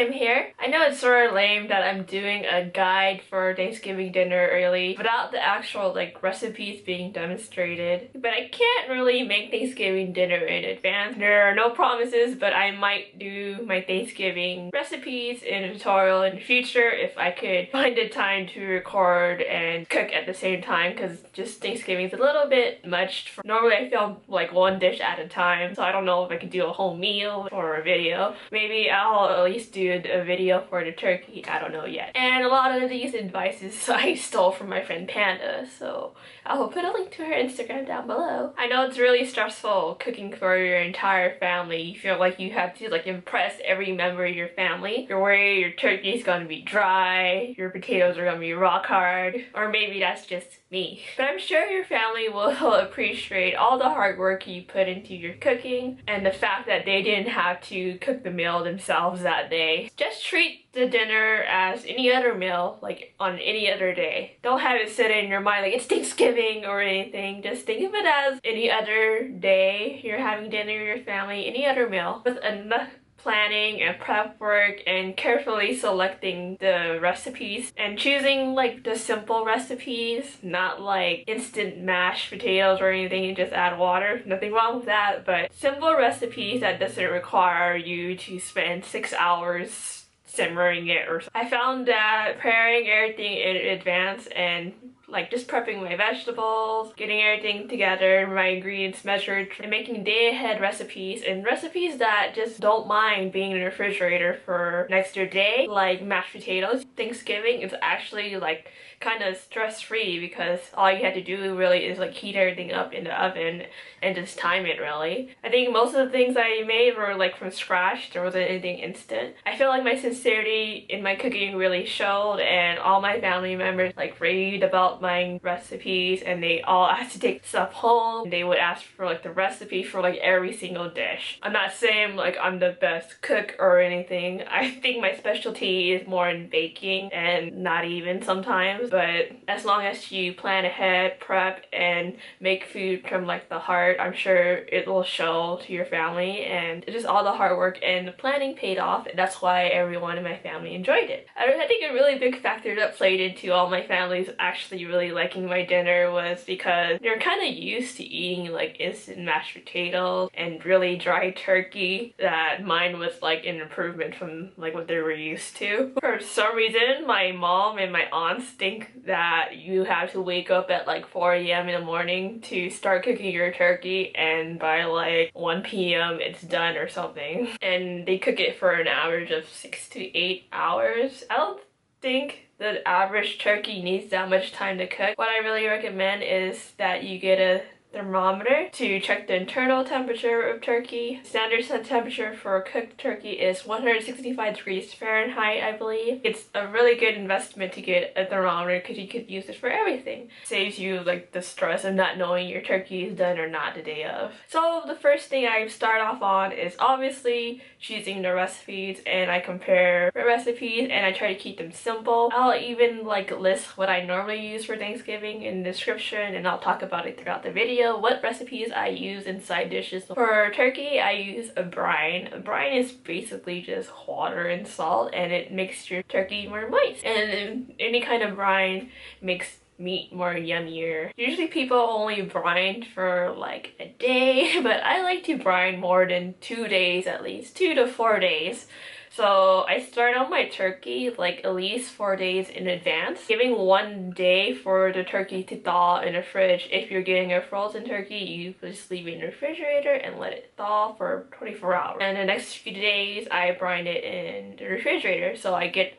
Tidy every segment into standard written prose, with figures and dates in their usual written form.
Kim here. I know it's sort of lame that I'm doing a guide for Thanksgiving dinner early without the actual recipes being demonstrated. But I can't really make Thanksgiving dinner in advance. There are no promises, but I might do my Thanksgiving recipes in a tutorial in the future if I could find the time to record and cook at the same time, because just Thanksgiving is a little bit much. Normally I film like one dish at a time, so I don't know if I can do a whole meal or a video. Maybe I'll at least do a video for the turkey, I don't know yet. And a lot of these advices I stole from my friend Panda, so I'll put a link to her Instagram down below. I know it's really stressful cooking for your entire family. You feel like you have to impress every member of your family. You're worried your turkey's gonna be dry, your potatoes are gonna be rock hard, or maybe that's just me. But I'm sure your family will appreciate all the hard work you put into your cooking and the fact that they didn't have to cook the meal themselves that day. Just treat the dinner as any other meal, like on any other day. Don't have it sit in your mind like it's Thanksgiving or anything. Just think of it as any other day you're having dinner with your family, any other meal, with enough planning and prep work and carefully selecting the recipes and choosing the simple recipes, not like instant mashed potatoes or anything and just add water. Nothing wrong with that, but simple recipes that doesn't require you to spend 6 hours simmering it or something. I found that preparing everything in advance and just prepping my vegetables, getting everything together, my ingredients measured, and making day-ahead recipes, and recipes that just don't mind being in the refrigerator for next day, like mashed potatoes. Thanksgiving is actually kind of stress-free because all you had to do really is heat everything up in the oven and just time it really. I think most of the things I made were from scratch. There wasn't anything instant. I feel like my sincerity in my cooking really showed, and all my family members raved about my recipes, and they all asked to take stuff home. They would ask for the recipe for every single dish. I'm not saying I'm the best cook or anything. I think my specialty is more in baking, and not even sometimes, but as long as you plan ahead, prep, and make food from the heart, I'm sure it will show to your family, and just all the hard work and the planning paid off, and that's why everyone in my family enjoyed it. I think a really big factor that played into all my family's actually really liking my dinner was because they're kind of used to eating instant mashed potatoes and really dry turkey, that mine was an improvement from what they were used to. For some reason, my mom and my aunts think that you have to wake up at 4 a.m. in the morning to start cooking your turkey, and by 1 p.m. it's done or something. And they cook it for an average of 6 to 8 hours. I don't think the average turkey needs that much time to cook. What I really recommend is that you get a thermometer to check the internal temperature of turkey. Standard temperature for a cooked turkey is 165 degrees Fahrenheit, I believe. It's a really good investment to get a thermometer because you could use it for everything. Saves you the stress of not knowing your turkey is done or not the day of. So the first thing I start off on is obviously choosing the recipes, and I compare the recipes and I try to keep them simple. I'll even list what I normally use for Thanksgiving in the description, and I'll talk about it throughout the video. What recipes I use in side dishes. For turkey, I use a brine. A brine is basically just water and salt, and it makes your turkey more moist. And any kind of brine makes meat more yummier. Usually people only brine for a day, but I like to brine more than 2 days at least, 2 to 4 days. So I start on my turkey at least 4 days in advance, giving 1 day for the turkey to thaw in the fridge. If you're getting a frozen turkey, you just leave it in the refrigerator and let it thaw for 24 hours. And the next few days, I brine it in the refrigerator. So I get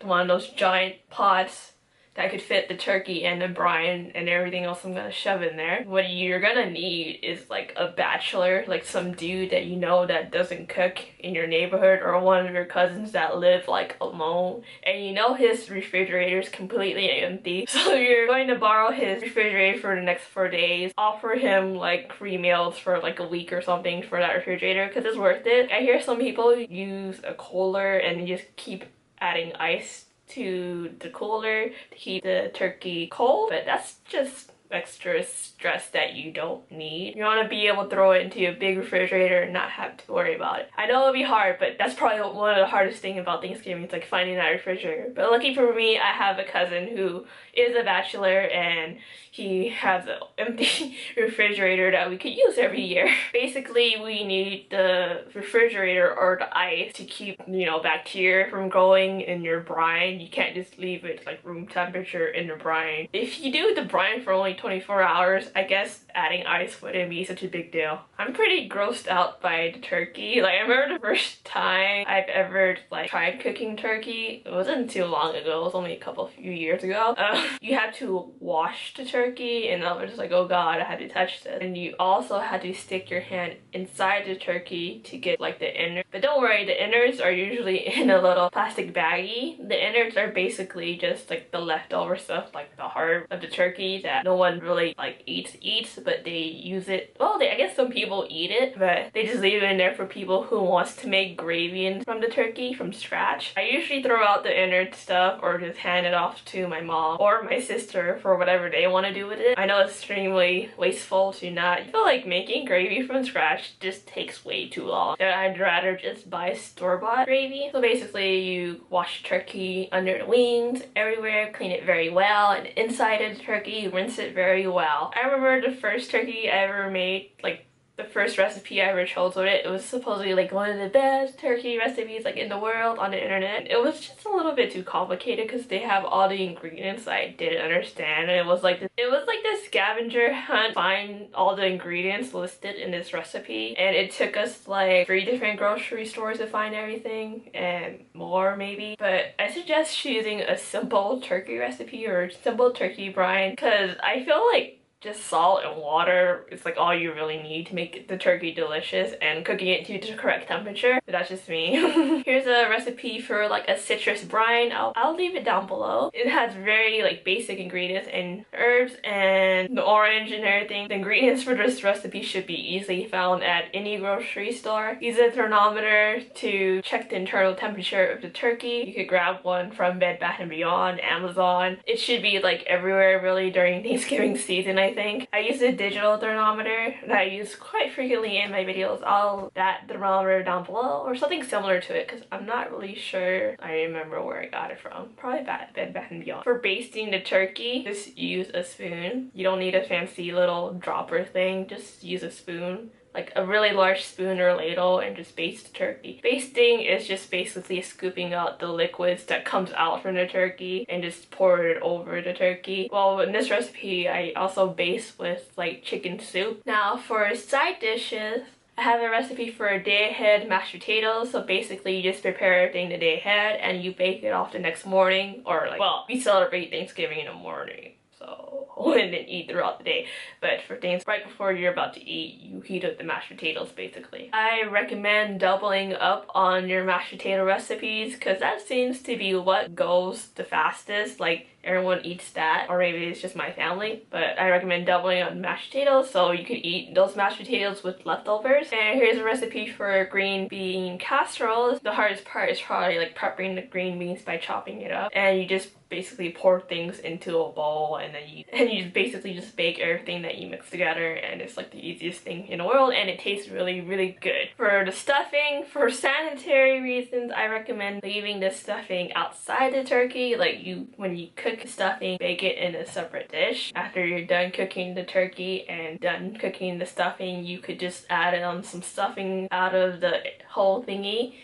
one of those giant pots that could fit the turkey and the brine and everything else I'm gonna shove in there. What you're gonna need is a bachelor, some dude that you know that doesn't cook in your neighborhood, or one of your cousins that live alone, and you know his refrigerator is completely empty. So you're going to borrow his refrigerator for the next 4 days. Offer him free meals for a week or something for that refrigerator, because it's worth it. I hear some people use a cooler and just keep adding ice to the cooler to keep the turkey cold, but that's just extra stress that you don't need. You want to be able to throw it into a big refrigerator and not have to worry about it. I know it'll be hard, but that's probably one of the hardest things about Thanksgiving. It's like finding that refrigerator. But lucky for me, I have a cousin who is a bachelor and he has an empty refrigerator that we could use every year. Basically, we need the refrigerator or the ice to keep, you know, bacteria from growing in your brine. You can't just leave it like room temperature in the brine. If you do the brine for only 24 hours, I guess adding ice wouldn't be such a big deal. I'm pretty grossed out by the turkey. Like, I remember the first time I've ever like tried cooking turkey. It wasn't too long ago. It was only a few years ago. You had to wash the turkey and I was just like, oh god, I had to touch this. And you also had to stick your hand inside the turkey to get like the innards. But don't worry, the innards are usually in a little plastic baggie. The innards are basically just like the leftover stuff, like the heart of the turkey that no one really like eats, but they use it. Well, I guess some people eat it, but they just leave it in there for people who wants to make gravy from the turkey from scratch. I usually throw out the innard stuff or just hand it off to my mom or my sister for whatever they want to do with it. I know it's extremely wasteful to not. I feel like making gravy from scratch just takes way too long. I'd rather just buy store-bought gravy. So basically you wash turkey under the wings, everywhere, clean it very well, and inside of the turkey, rinse it very well. I remember the first turkey I ever made, like the first recipe I ever chose with it. It was supposedly like one of the best turkey recipes like in the world on the internet. It was just a little bit too complicated because they have all the ingredients I didn't understand, and it was like this scavenger hunt to find all the ingredients listed in this recipe, and it took us like 3 different grocery stores to find everything and more maybe. But I suggest choosing a simple turkey recipe or simple turkey brine because I feel like just salt and water is like all you really need to make the turkey delicious, and cooking it to the correct temperature. But that's just me. Here's a recipe for like a citrus brine. I'll leave it down below. It has very like basic ingredients and herbs and the orange and everything. The ingredients for this recipe should be easily found at any grocery store. Use a thermometer to check the internal temperature of the turkey. You could grab one from Bed Bath & Beyond, Amazon. It should be like everywhere really during Thanksgiving season, I think. I use a digital thermometer that I use quite frequently in my videos. I'll that thermometer down below or something similar to it because I'm not really sure. I remember where I got it from. Probably Bed Bath & Beyond. For basting the turkey, just use a spoon. You don't need a fancy little dropper thing. Just use a spoon, like a really large spoon or ladle, and just baste the turkey. Basting is just basically scooping out the liquids that comes out from the turkey and just pour it over the turkey. Well, in this recipe, I also baste with like chicken soup. Now for side dishes, I have a recipe for a day ahead mashed potatoes. So basically you just prepare everything the day ahead and you bake it off the next morning, or like, well, we celebrate Thanksgiving in the morning, so and then eat throughout the day. But for things right before you're about to eat, you heat up the mashed potatoes basically. I recommend doubling up on your mashed potato recipes because that seems to be what goes the fastest. Like everyone eats that, or maybe it's just my family, but I recommend doubling on mashed potatoes so you could eat those mashed potatoes with leftovers. And here's a recipe for green bean casserole. The hardest part is probably like prepping the green beans by chopping it up, and you just basically pour things into a bowl and then you basically just bake everything that you mix together, and it's like the easiest thing in the world, and it tastes really, really good. For the stuffing, for sanitary reasons, I recommend leaving the stuffing outside the turkey. Like when you cook the stuffing, bake it in a separate dish. After you're done cooking the turkey and done cooking the stuffing, you could just add on some stuffing out of the whole thingy.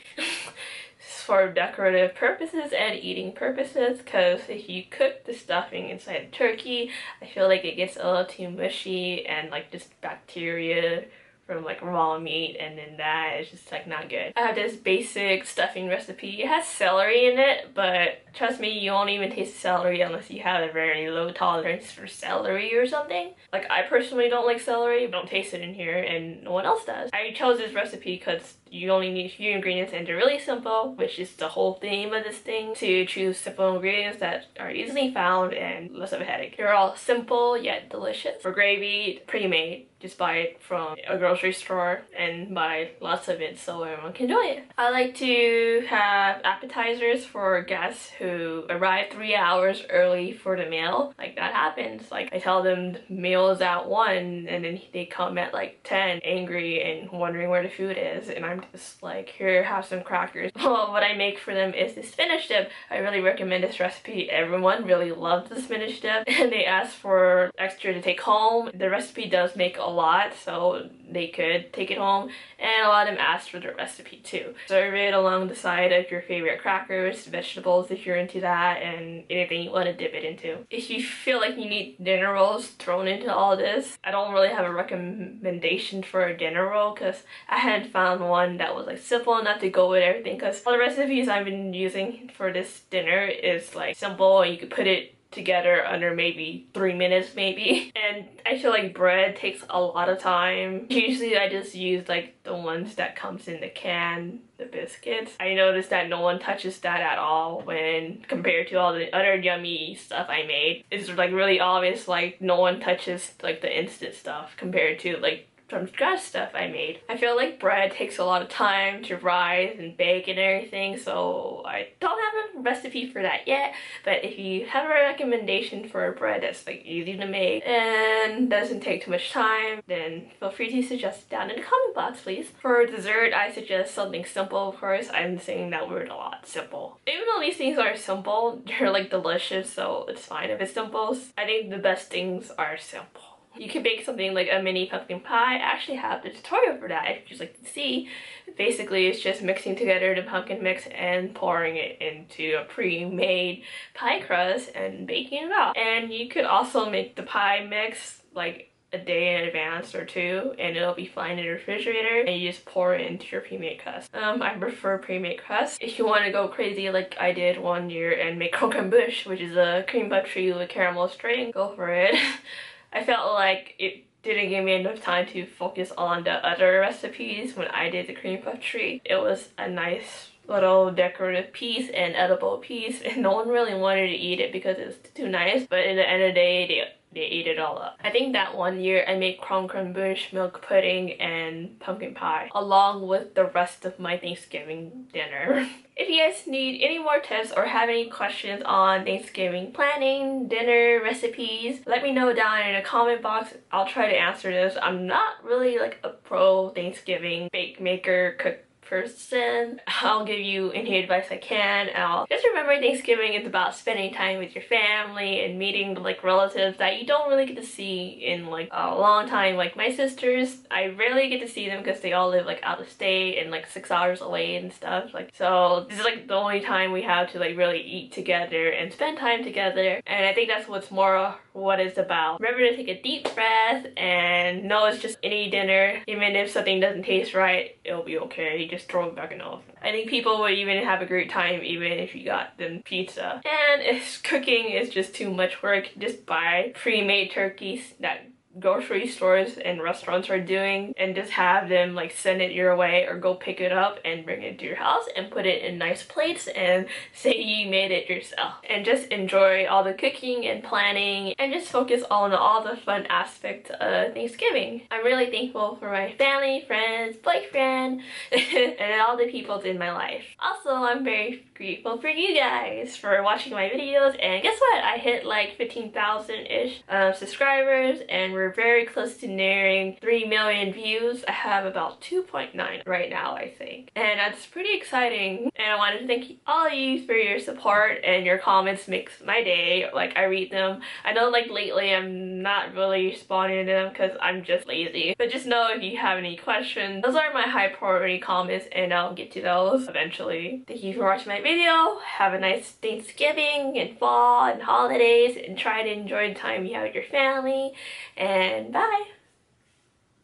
For decorative purposes and eating purposes, because if you cook the stuffing inside the turkey, I feel like it gets a little too mushy and like just bacteria from like raw meat, and then that is just like not good. I have this basic stuffing recipe. It has celery in it, but trust me, you won't even taste celery unless you have a very low tolerance for celery or something. Like I personally don't like celery, don't taste it in here, and no one else does. I chose this recipe because you only need a few ingredients and they're really simple, which is the whole theme of this thing, to choose simple ingredients that are easily found and less of a headache. They're all simple yet delicious. For gravy, pre-made. just buy it from a grocery store and buy lots of it so everyone can enjoy it. I like to have appetizers for guests who arrive 3 hours early for the meal. Like that happens. Like I tell them the meal is at 1 and then they come at like 10 angry and wondering where the food is, and I'm just like, here, have some crackers. Well, what I make for them is the spinach dip. I really recommend this recipe. Everyone really loves the spinach dip and they ask for extra to take home. The recipe does make a lot, so they could take it home, and a lot of them ask for the recipe too. Serve it along the side of your favorite crackers, vegetables if you're into that, and anything you want to dip it into. If you feel like you need dinner rolls thrown into all this, I don't really have a recommendation for a dinner roll because I hadn't found one that was like simple enough to go with everything, because all the recipes I've been using for this dinner is like simple and you could put it together under maybe 3 minutes maybe. And I feel like bread takes a lot of time. Usually I just use like the ones that comes in the can, the biscuits. I noticed that no one touches that at all when compared to all the other yummy stuff I made. It's like really obvious, like no one touches like the instant stuff compared to like from scratch stuff I made. I feel like bread takes a lot of time to rise and bake and everything, so I don't have a recipe for that yet. But if you have a recommendation for a bread that's like easy to make and doesn't take too much time, then feel free to suggest it down in the comment box, please. For dessert, I suggest something simple. Of course, I'm saying that word a lot, simple. Even though these things are simple, they're like delicious, so it's fine if it's simple. I think the best things are simple. You can bake something like a mini pumpkin pie. I actually have the tutorial for that if you'd just like to see. Basically, it's just mixing together the pumpkin mix and pouring it into a pre-made pie crust and baking it out. And you could also make the pie mix like a day in advance or two, and it'll be fine in the refrigerator, and you just pour it into your pre-made crust. I prefer pre-made crust. If you want to go crazy like I did one year and make croquembouche, which is a cream buttery with caramel string, go for it. I felt like it didn't give me enough time to focus on the other recipes when I did the cream puff tree. It was a nice little decorative piece and edible piece, and no one really wanted to eat it because it was too nice, but in the end of the day they ate it all up. I think that one year I made croquembouche, milk pudding, and pumpkin pie along with the rest of my Thanksgiving dinner. If you guys need any more tips or have any questions on Thanksgiving planning, dinner, recipes, let me know down in the comment box. I'll try to answer this. I'm not really like a pro Thanksgiving bake maker, cook person. I'll give you any advice I can. Just remember, Thanksgiving is about spending time with your family and meeting like relatives that you don't really get to see in like a long time. Like my sisters, I rarely get to see them because they all live like out of state and like 6 hours away and stuff. Like, so this is like the only time we have to like really eat together and spend time together, and I think that's what's more what it's about. Remember to take a deep breath and know it's just any dinner. Even if something doesn't taste right, it'll be okay. You just throw it back in the oven. I think people would even have a great time even if you got them pizza. And if cooking is just too much work, just buy pre-made turkeys that grocery stores and restaurants are doing, and just have them like send it your way or go pick it up and bring it to your house and put it in nice plates and say you made it yourself. And just enjoy all the cooking and planning and just focus on all the fun aspects of Thanksgiving. I'm really thankful for my family, friends, boyfriend, and all the people in my life. Also, I'm very grateful for you guys for watching my videos, and guess what? I hit like 15,000-ish subscribers, and we're very close to nearing 3 million views. I have about 2.9 right now, I think, and that's pretty exciting. And I wanted to thank all of you for your support, and your comments makes my day. Like, I read them. I know like lately I'm not really responding to them because I'm just lazy, but just know if you have any questions, those are my high priority comments and I'll get to those eventually. Thank you for watching my video. Have a nice Thanksgiving and fall and holidays, and try to enjoy the time you have with your family, and bye!